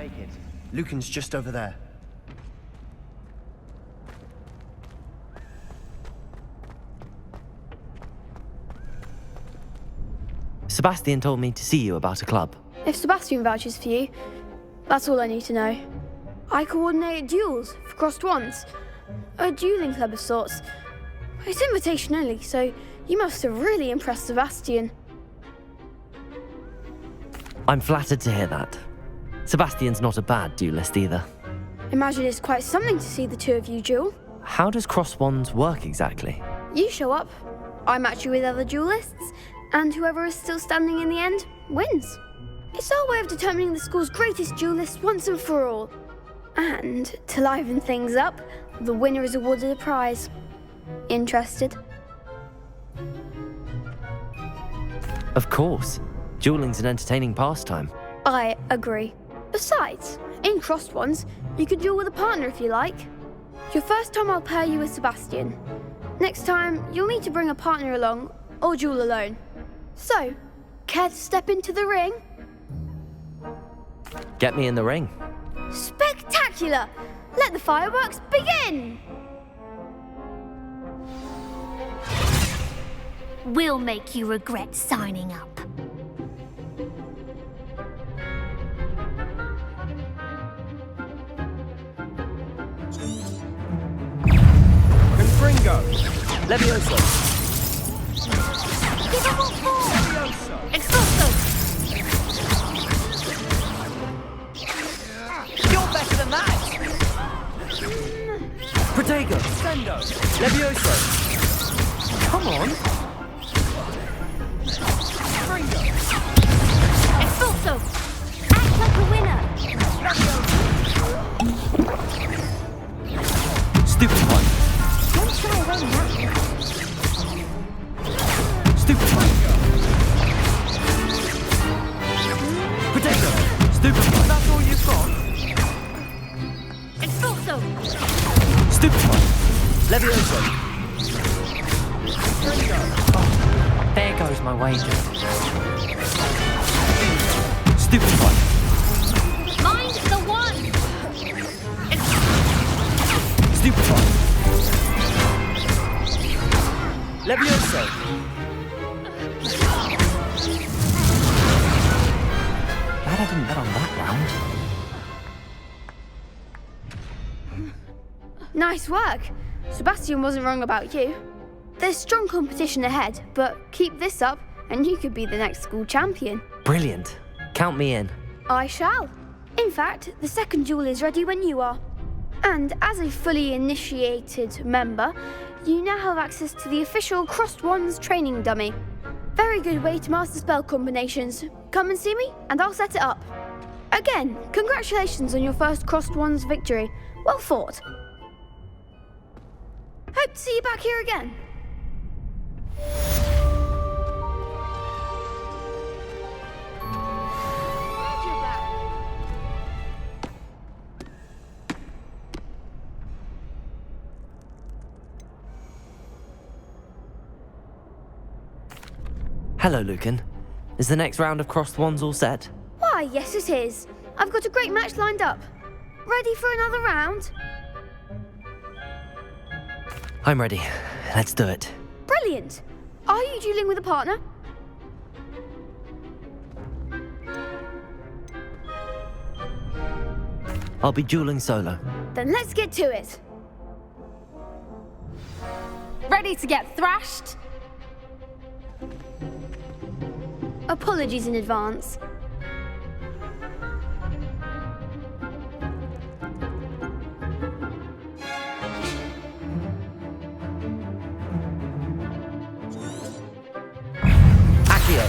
make it. Lucan's just over there. Sebastian told me to see you about a club. If Sebastian vouches for you, that's all I need to know. I coordinate duels for crossed wands. A dueling club of sorts. It's invitation only, so you must have really impressed Sebastian. I'm flattered to hear that. Sebastian's not a bad duelist either. Imagine it's quite something to see the two of you duel. How does cross wands work exactly? You show up, I match you with other duelists, and whoever is still standing in the end wins. It's our way of determining the school's greatest duelist once and for all. And to liven things up, the winner is awarded a prize. Interested? Of course. Dueling's an entertaining pastime. I agree. Besides, in crossed ones, you can duel with a partner if you like. Your first time I'll pair you with Sebastian. Next time, you'll need to bring a partner along or duel alone. So, care to step into the ring? Get me in the ring. Spectacular! Let the fireworks begin! We'll make you regret signing up. Confringo! Levioso! Levioso! Expulso! You're better than that! Protego! Sendo! Levioso! Come on! Confringo! Expulso! Act like a winner! Stupid one! Don't shy away now. Stupid one! Potato! Stupid one! That's all you've got? Expulso! Stupid one! Levioso! Oh, there goes my wager. Stupid one! Mind the one! Stupid one! Levioso! Glad I didn't bet on that round. Nice work. Sebastian wasn't wrong about you. There's strong competition ahead, but keep this up and you could be the next school champion. Brilliant. Count me in. I shall. In fact, the second duel is ready when you are. And as a fully initiated member, you now have access to the official Crossed Wands training dummy. Very good way to master spell combinations. Come and see me, and I'll set it up. Again, congratulations on your first Crossed Wands victory. Well fought. Hope to see you back here again. Glad you're back. Hello, Lucan. Is the next round of crossed wands all set? Why, yes it is. I've got a great match lined up. Ready for another round? I'm ready. Let's do it. Brilliant. Are you dueling with a partner? I'll be dueling solo. Then let's get to it. Ready to get thrashed? Apologies in advance. Accio!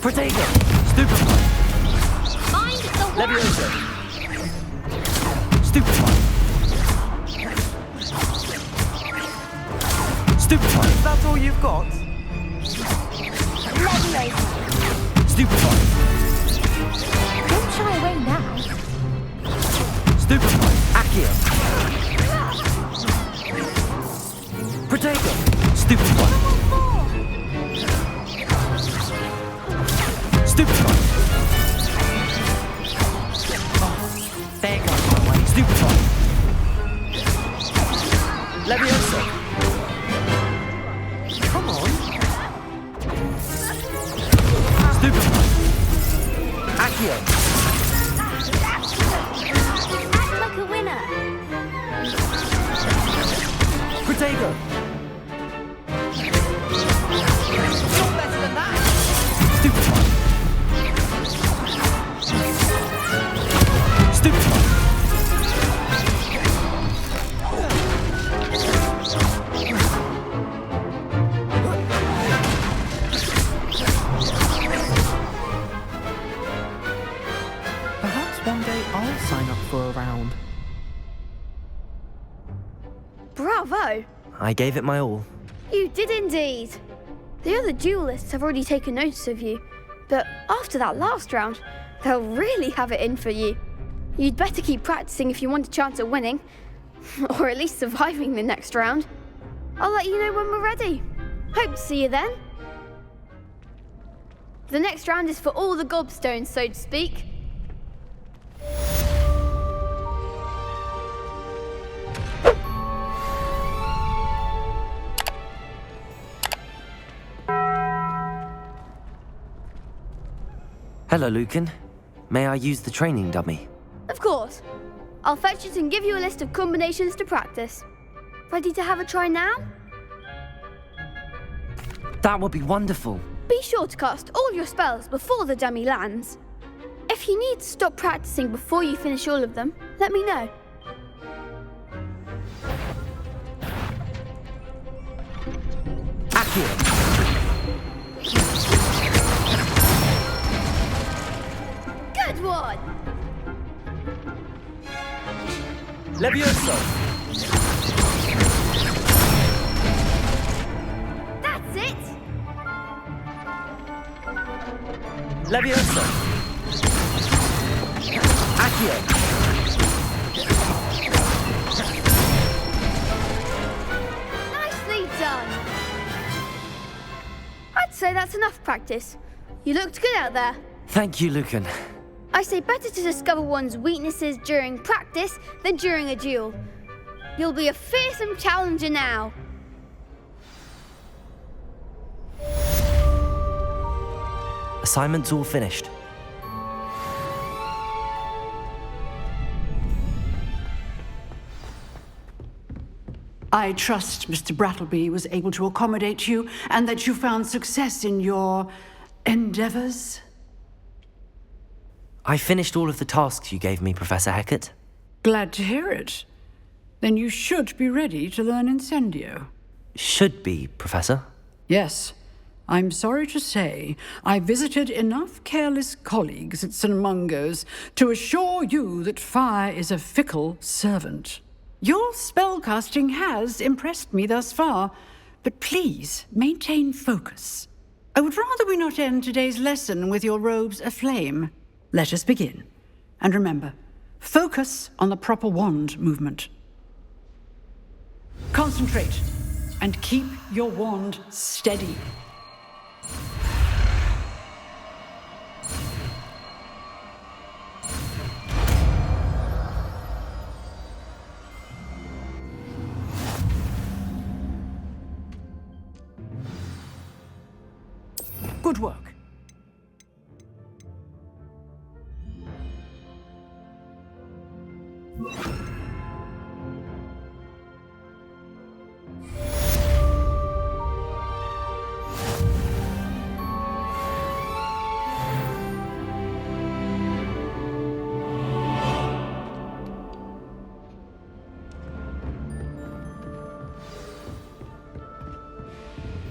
Protego! Stupid one! Mind the one! Levioso! Stupid one! Stupid one! That's all you've got? Levioso! Stupid one! Don't shy away now. Stupid one! Accio! Protego! Stupid one! Stupid one! go? I gave it my all. You did indeed. The other duelists have already taken notice of you, but after that last round, they'll really have it in for you. You'd better keep practicing if you want a chance at winning, or at least surviving the next round. I'll let you know when we're ready. Hope to see you then. The next round is for all the gobstones, so to speak. Hello, Lucan. May I use the training dummy? Of course. I'll fetch it and give you a list of combinations to practice. Ready to have a try now? That would be wonderful. Be sure to cast all your spells before the dummy lands. If you need to stop practicing before you finish all of them, let me know. Accio! Good one! Levioso! That's it! Levioso! Accio! Nicely done! I'd say that's enough practice. You looked good out there. Thank you, Lucan. I say better to discover one's weaknesses during practice than during a duel. You'll be a fearsome challenger now. Assignment's all finished. I trust Mr. Brattleby was able to accommodate you and that you found success in your endeavors. I finished all of the tasks you gave me, Professor Hecat. Glad to hear it. Then you should be ready to learn Incendio. Should be, Professor. Yes. I'm sorry to say, I visited enough careless colleagues at St. Mungo's to assure you that fire is a fickle servant. Your spellcasting has impressed me thus far, but please maintain focus. I would rather we not end today's lesson with your robes aflame. Let us begin. And remember, focus on the proper wand movement. Concentrate and keep your wand steady. Good work.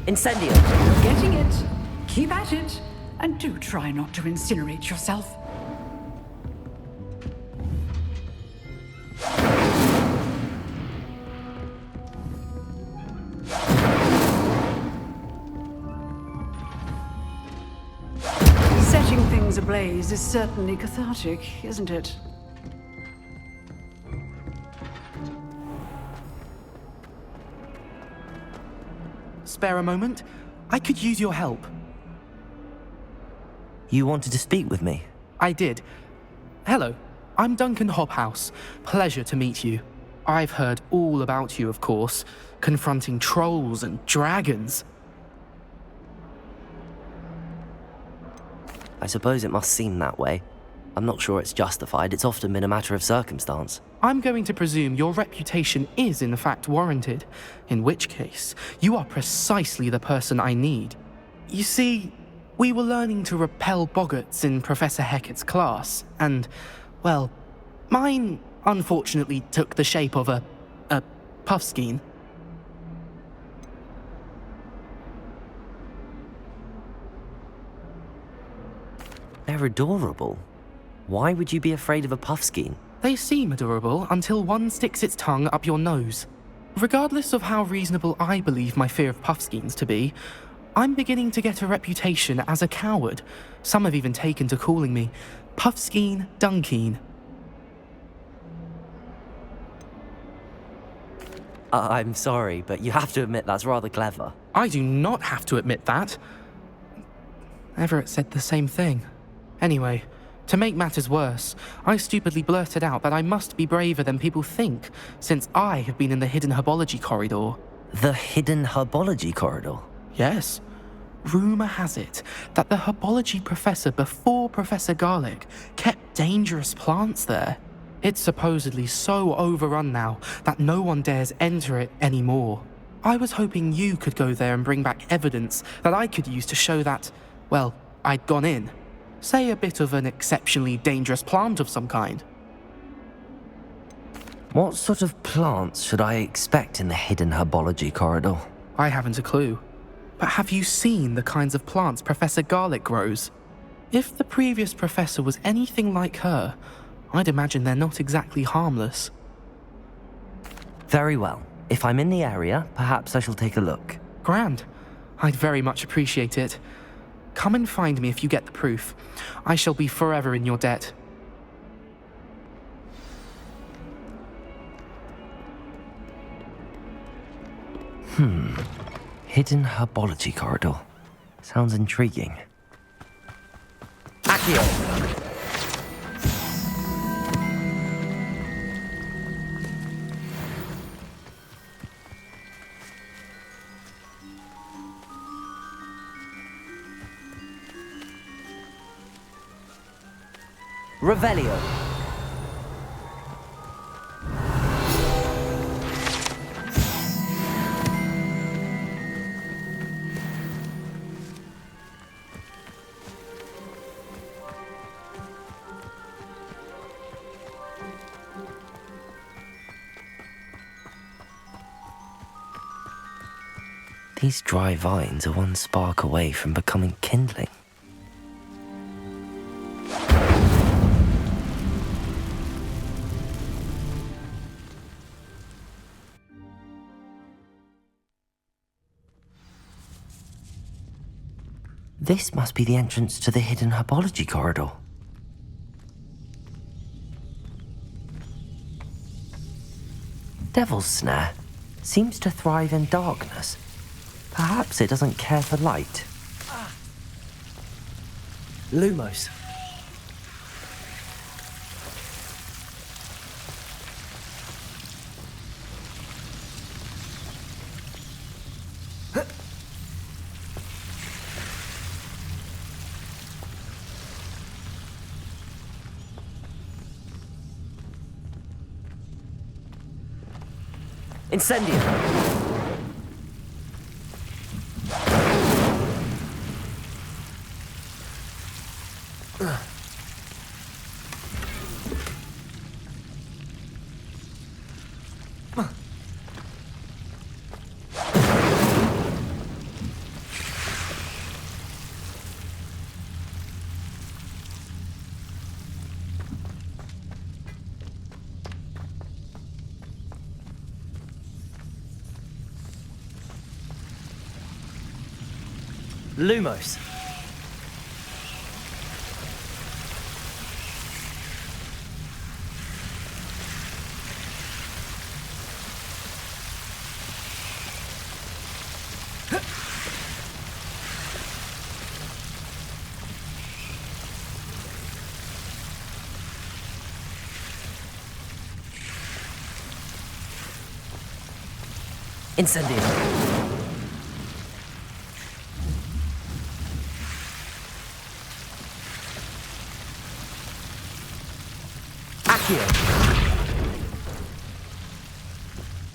Incendio! Getting it. Keep at it. And do try not to incinerate yourself. Setting things ablaze is certainly cathartic, isn't it? Spare a moment? I could use your help. You wanted to speak with me? I did. Hello, I'm Duncan Hobhouse. Pleasure to meet you. I've heard all about you, of course, confronting trolls and dragons. I suppose it must seem that way. I'm not sure it's justified. It's often been a matter of circumstance. I'm going to presume your reputation is in fact warranted, in which case, you are precisely the person I need. You see, we were learning to repel boggarts in Professor Hecat's class, and, well, mine unfortunately took the shape of a puffskein. They're adorable. Why would you be afraid of a puffskein? They seem adorable until one sticks its tongue up your nose. Regardless of how reasonable I believe my fear of Puffskeins to be, I'm beginning to get a reputation as a coward. Some have even taken to calling me Puffskeen Dunkeen. I'm sorry, but you have to admit that's rather clever. I do not have to admit that. Everett said the same thing. Anyway, to make matters worse, I stupidly blurted out that I must be braver than people think, since I have been in the hidden herbology corridor. The hidden herbology corridor? Yes. Rumour has it that the herbology professor before Professor Garlic kept dangerous plants there. It's supposedly so overrun now that no one dares enter it anymore. I was hoping you could go there and bring back evidence that I could use to show that, well, I'd gone in. Say a bit of an exceptionally dangerous plant of some kind. What sort of plants should I expect in the hidden herbology corridor? I haven't a clue. But have you seen the kinds of plants Professor Garlic grows? If the previous professor was anything like her, I'd imagine they're not exactly harmless. Very well. If I'm in the area, perhaps I shall take a look. Grand. I'd very much appreciate it. Come and find me if you get the proof. I shall be forever in your debt. Hidden herbology corridor. Sounds intriguing. Accio! Revelio. These dry vines are one spark away from becoming kindling. This must be the entrance to the hidden herbology corridor. Devil's Snare seems to thrive in darkness. Perhaps it doesn't care for light. Lumos. Incendio. Lumos. Incendio.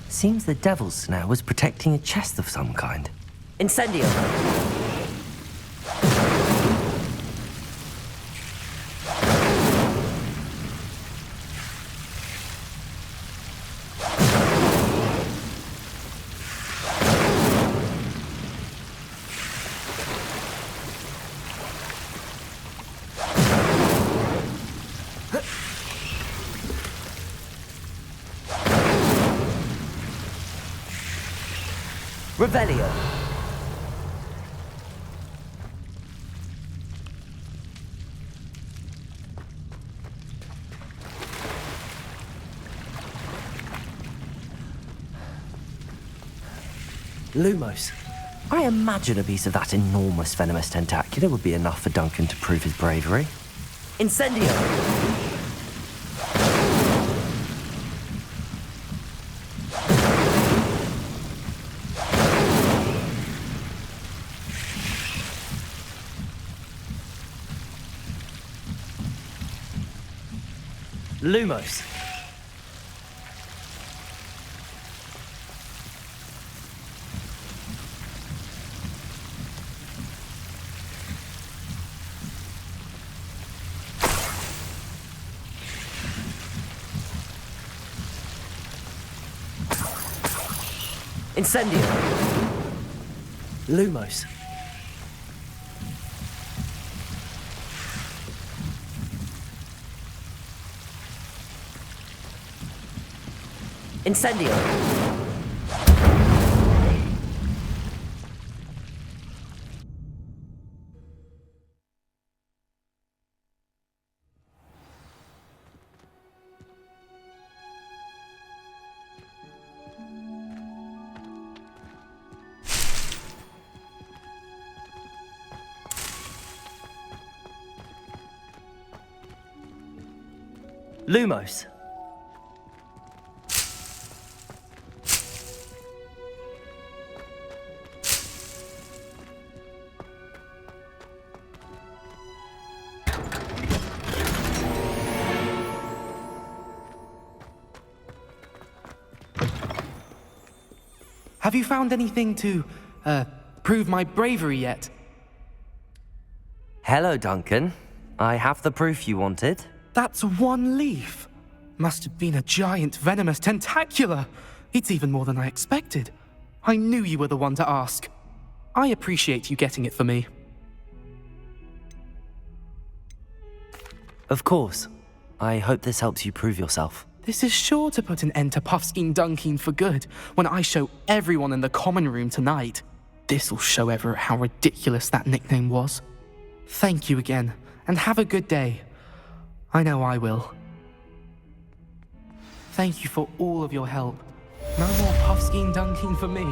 Seems the Devil's Snare was protecting a chest of some kind. Incendio. Revelio. Lumos. I imagine a piece of that enormous venomous tentacular would be enough for Duncan to prove his bravery. Incendio. Lumos. Incendio. Lumos. Incendio. Lumos. Have you found anything to, prove my bravery yet? Hello, Duncan. I have the proof you wanted. That's one leaf. Must have been a giant venomous tentacula. It's even more than I expected. I knew you were the one to ask. I appreciate you getting it for me. Of course. I hope this helps you prove yourself. This is sure to put an end to Puffskein Dunkeen for good when I show everyone in the common room tonight. This'll show Everett how ridiculous that nickname was. Thank you again, and have a good day. I know I will. Thank you for all of your help. No more Puffskein Dunkeen for me.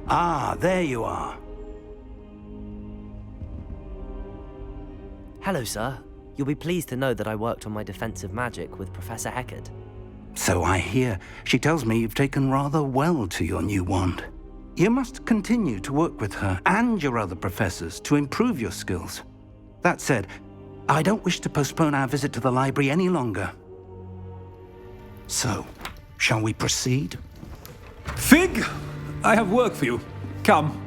Ah, there you are. Hello, sir. You'll be pleased to know that I worked on my defensive magic with Professor Heckard. So I hear. She tells me you've taken rather well to your new wand. You must continue to work with her and your other professors to improve your skills. That said, I don't wish to postpone our visit to the library any longer. So, shall we proceed? Fig, I have work for you. Come.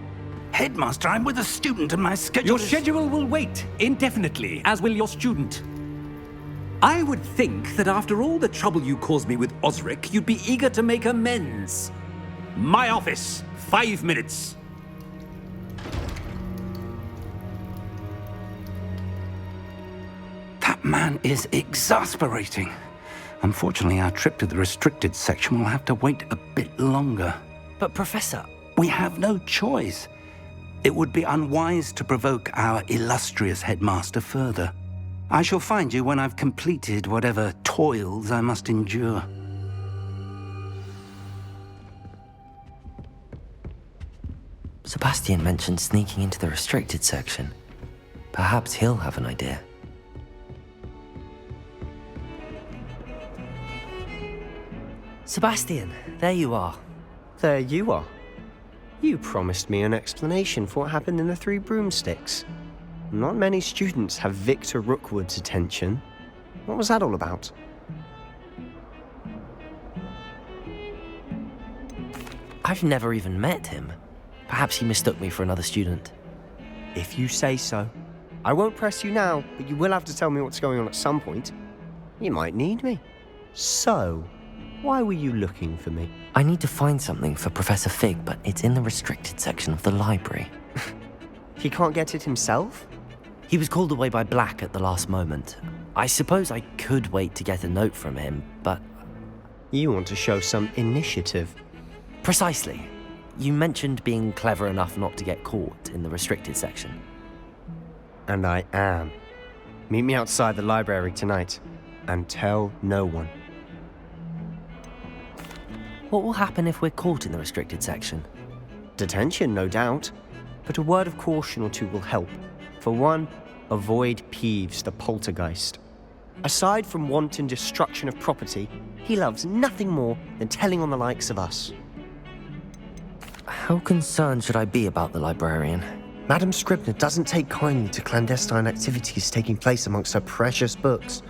Headmaster, I'm with a student and my schedule Your schedule will wait indefinitely, as will your student. I would think that after all the trouble you caused me with Osric, you'd be eager to make amends. My office, 5 minutes. That man is exasperating. Unfortunately, our trip to the restricted section will have to wait a bit longer. But, Professor... We have no choice. It would be unwise to provoke our illustrious headmaster further. I shall find you when I've completed whatever toils I must endure. Sebastian mentioned sneaking into the restricted section. Perhaps he'll have an idea. Sebastian, there you are. There you are. You promised me an explanation for what happened in the Three Broomsticks. Not many students have Victor Rookwood's attention. What was that all about? I've never even met him. Perhaps he mistook me for another student. If you say so. I won't press you now, but you will have to tell me what's going on at some point. You might need me. So, Why were you looking for me? I need to find something for Professor Fig, but it's in the restricted section of the library. He can't get it himself? He was called away by Black at the last moment. I suppose I could wait to get a note from him, but... You want to show some initiative. Precisely. You mentioned being clever enough not to get caught in the restricted section. And I am. Meet me outside the library tonight, and tell no one. What will happen if we're caught in the restricted section? Detention, no doubt. But a word of caution or two will help. For one, avoid Peeves the poltergeist. Aside from wanton destruction of property, he loves nothing more than telling on the likes of us. How concerned should I be about the librarian? Madam Scribner doesn't take kindly to clandestine activities taking place amongst her precious books,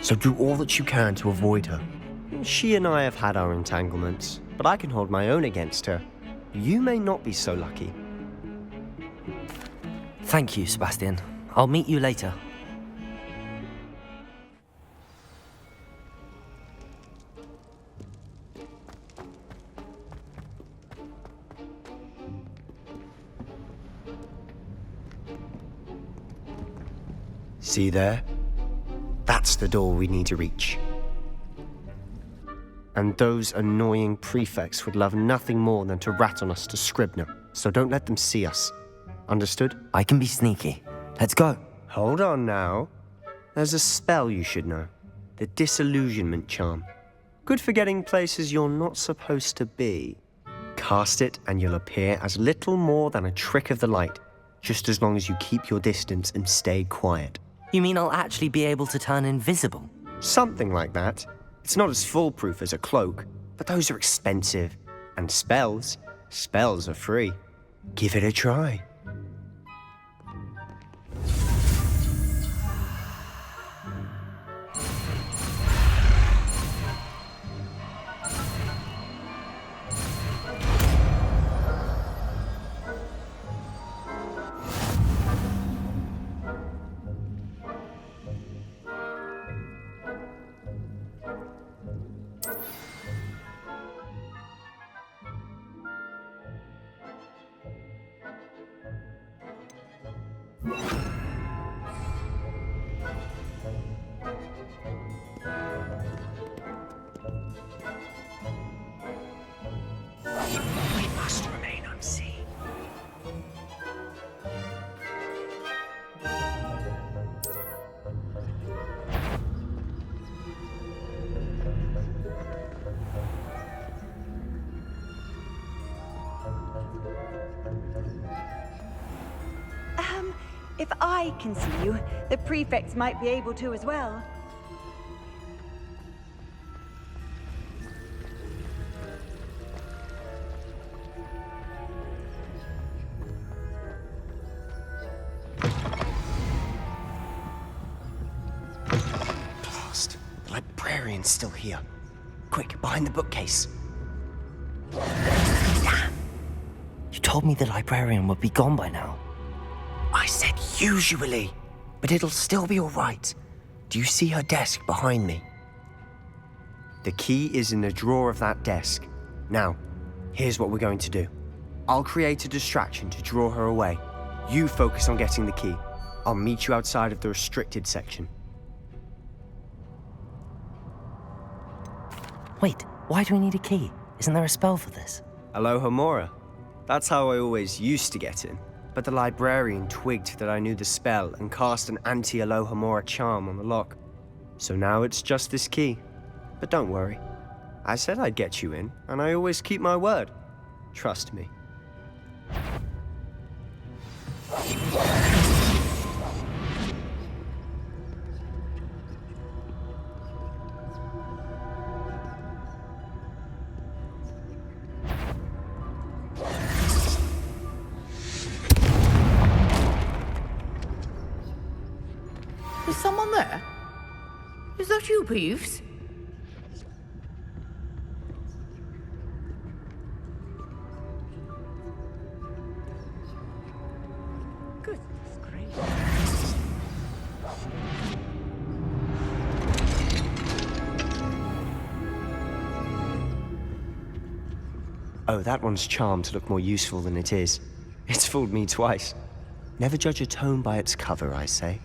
so do all that you can to avoid her. She and I have had our entanglements, but I can hold my own against her. You may not be so lucky. Thank you, Sebastian. I'll meet you later. See there? That's the door we need to reach. And those annoying prefects would love nothing more than to rat on us to Scribner, so don't let them see us. Understood? I can be sneaky. Let's go. Hold on now. There's a spell you should know. The Disillusionment Charm. Good for getting places you're not supposed to be. Cast it and you'll appear as little more than a trick of the light, just as long as you keep your distance and stay quiet. You mean I'll actually be able to turn invisible? Something like that. It's not as foolproof as a cloak, but those are expensive. And spells are free. Give it a try. If I can see you, the prefects might be able to as well. Blast. The librarian's still here. Quick, behind the bookcase. Damn. You told me the librarian would be gone by now. I said usually, but it'll still be all right. Do you see her desk behind me? The key is in the drawer of that desk. Now, here's what we're going to do. I'll create a distraction to draw her away. You focus on getting the key. I'll meet you outside of the restricted section. Wait, why do we need a key? Isn't there a spell for this? Alohomora. That's how I always used to get in. But the librarian twigged that I knew the spell and cast an anti-Alohomora charm on the lock. So now it's just this key. But don't worry. I said I'd get you in, and I always keep my word. Trust me. Is someone there? Is that you, Peeves? Goodness gracious. that one's charmed to look more useful than it is. It's fooled me twice. Never judge a tome by its cover, I say.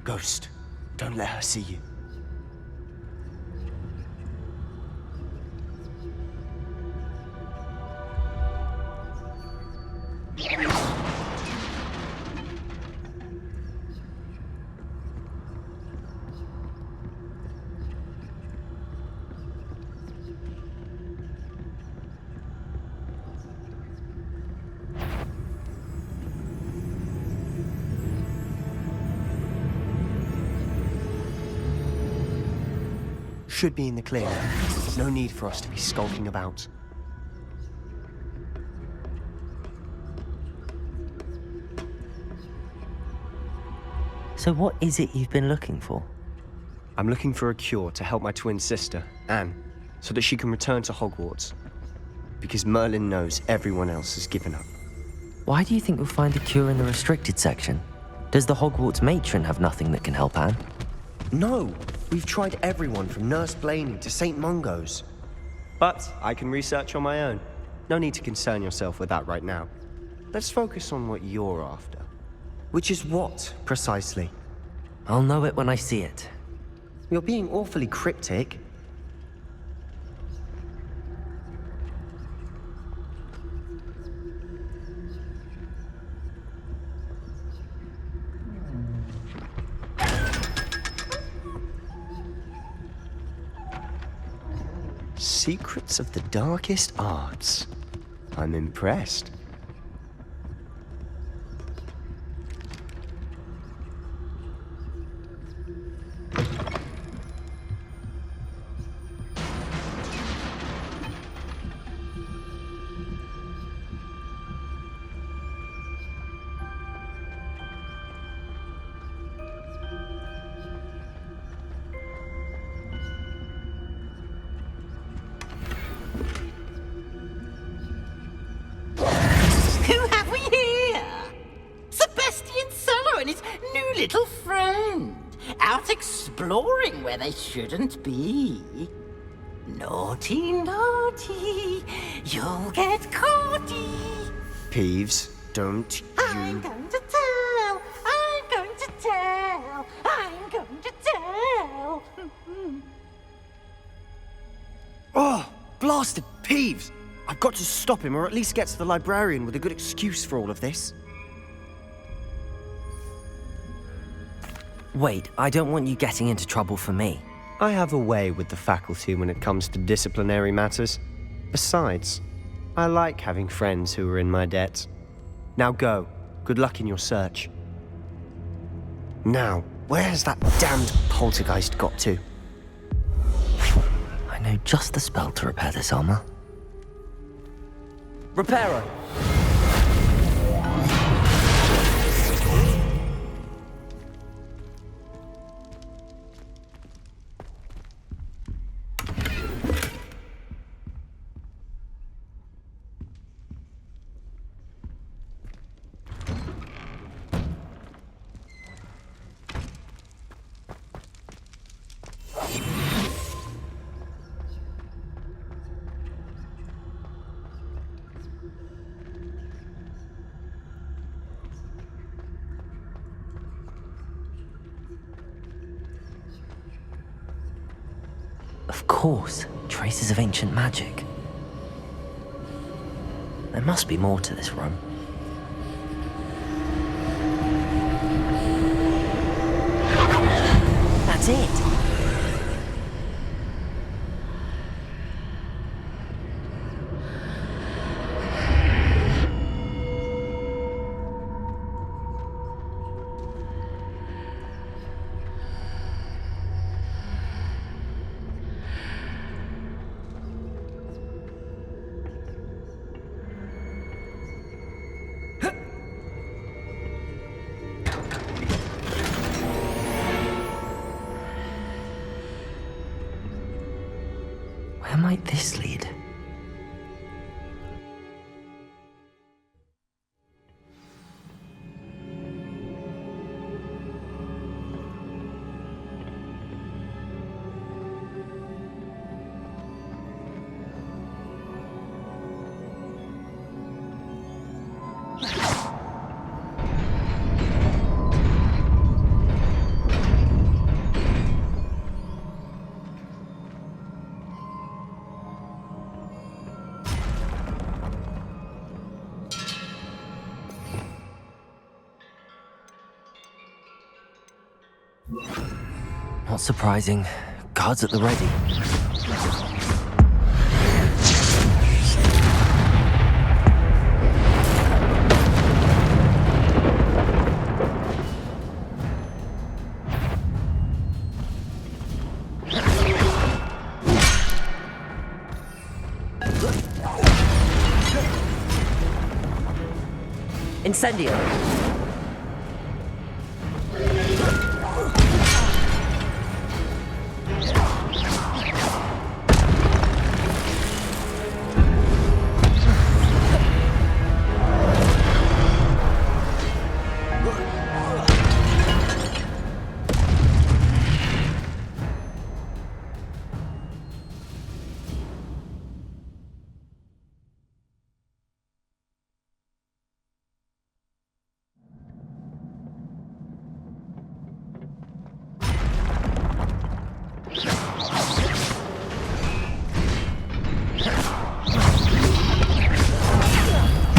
Ghost, don't let her see you. Should be in the clear. No need for us to be skulking about. So what is it you've been looking for? I'm looking for a cure to help my twin sister, Anne, so that she can return to Hogwarts. Because Merlin knows everyone else has given up. Why do you think you'll find a cure in the restricted section? Does the Hogwarts matron have nothing that can help Anne? No! We've tried everyone from Nurse Blaney to St. Mungo's. But I can research on my own. No need to concern yourself with that right now. Let's focus on what you're after. Which is what, precisely? I'll know it when I see it. You're being awfully cryptic. Secrets of the darkest arts. I'm impressed. Who have we here? Sebastian Solo and his new little friend. Out exploring where they shouldn't be. Naughty, naughty. You'll get caughty. Peeves, don't I'm you... going to tell. I'm going to tell. I'm going to tell. Oh, blasted Peeves! I've got to stop him, or at least get to the librarian with a good excuse for all of this. Wait, I don't want you getting into trouble for me. I have a way with the faculty when it comes to disciplinary matters. Besides, I like having friends who are in my debt. Now go. Good luck in your search. Now, where has that damned poltergeist got to? I know just the spell to repair this armor. Reparo. Of course, traces of ancient magic. There must be more to this room. That's it! Where might this lead? Not surprising. Guards at the ready. Incendio.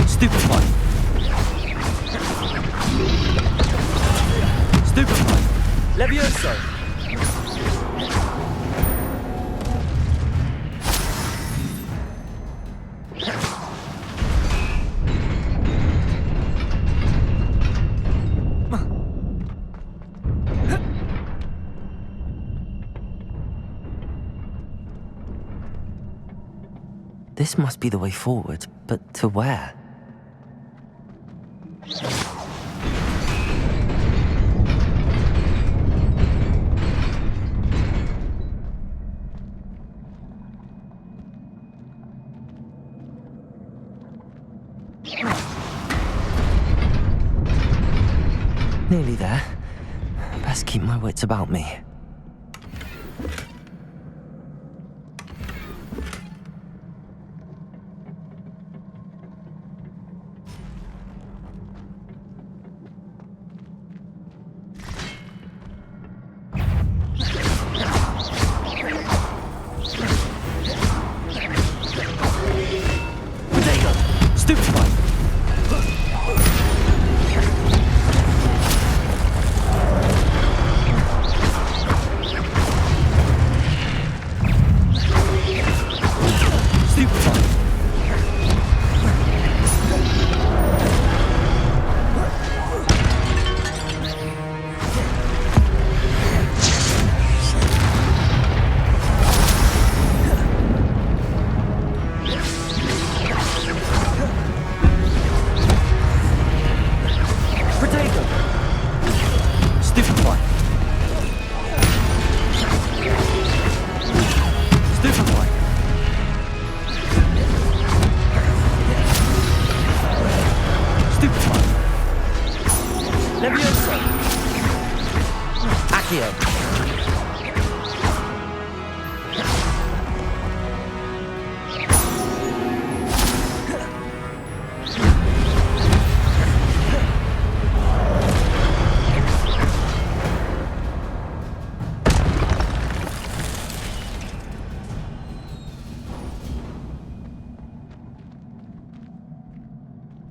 Stupefy. Stupefy. Levioso. This must be the way forward, but to where? Nearly there. Best keep my wits about me.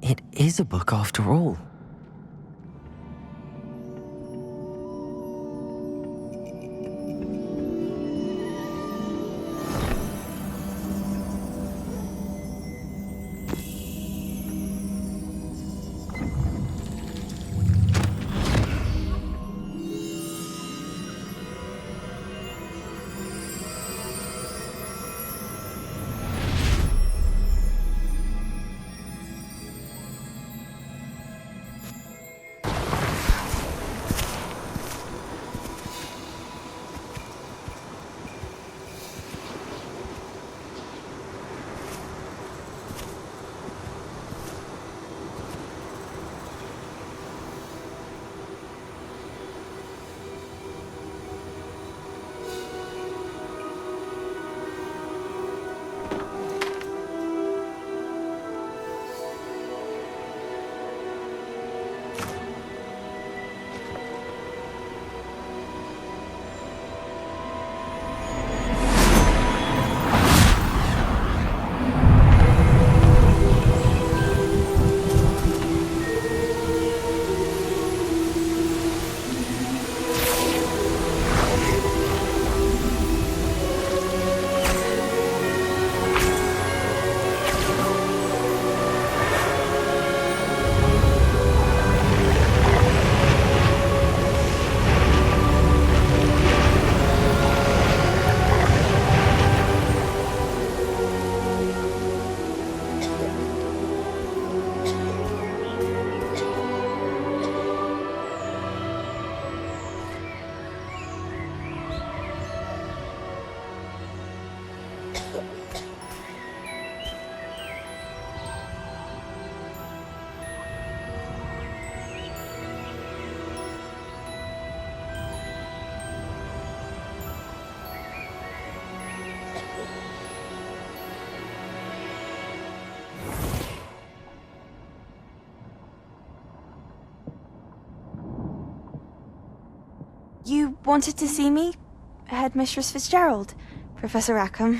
It is a book after all. You wanted to see me? Headmistress Fitzgerald, Professor Rackham.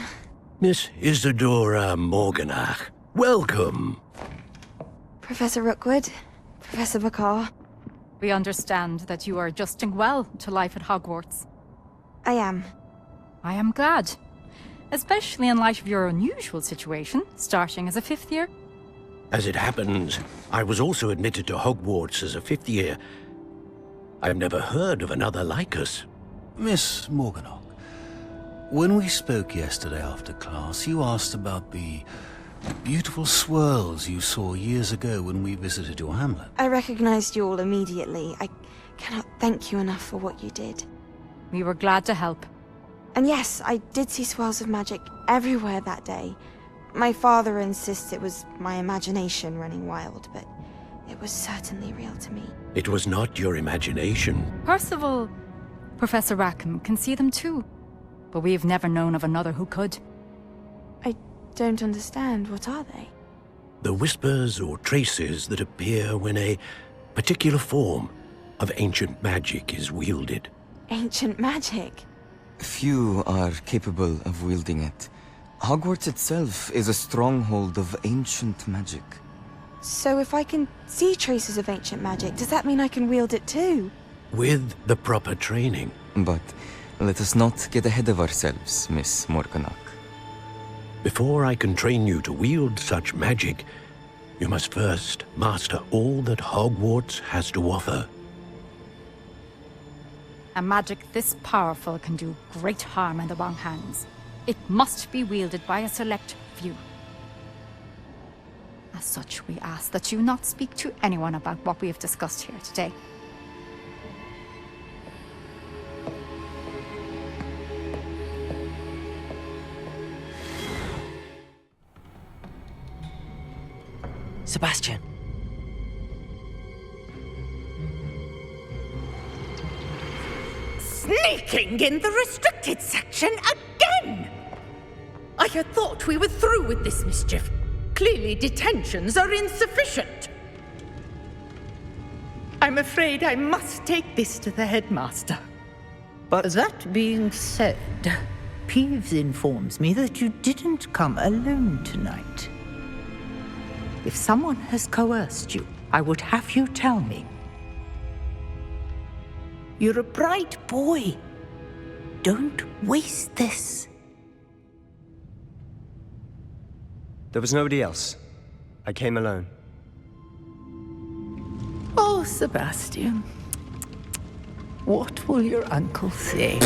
Miss Isadora Morganach, welcome. Professor Rookwood, Professor Bakar. We understand that you are adjusting well to life at Hogwarts. I am. I am glad. Especially in light of your unusual situation, starting as a 5th year. As it happens, I was also admitted to Hogwarts as a 5th year. I've never heard of another like us. Miss Morganach, when we spoke yesterday after class, you asked about the beautiful swirls you saw years ago when we visited your hamlet. I recognized you all immediately. I cannot thank you enough for what you did. We were glad to help. And yes, I did see swirls of magic everywhere that day. My father insists it was my imagination running wild, but it was certainly real to me. It was not your imagination. Percival, Professor Rackham can see them too. But we've never known of another who could. I don't understand. What are they? The whispers or traces that appear when a particular form of ancient magic is wielded. Ancient magic? Few are capable of wielding it. Hogwarts itself is a stronghold of ancient magic. So if I can see traces of ancient magic, does that mean I can wield it too? With the proper training. But let us not get ahead of ourselves, Miss Morganach. Before I can train you to wield such magic, you must first master all that Hogwarts has to offer. A magic this powerful can do great harm in the wrong hands. It must be wielded by a select few. As such, we ask that you not speak to anyone about what we have discussed here today. Sebastian. Sneaking in the restricted section again! I had thought we were through with this mischief. Clearly detentions are insufficient. I'm afraid I must take this to the headmaster. But that being said, Peeves informs me that you didn't come alone tonight. If someone has coerced you, I would have you tell me. You're a bright boy. Don't waste this. There was nobody else. I came alone. Oh, Sebastian. What will your uncle say?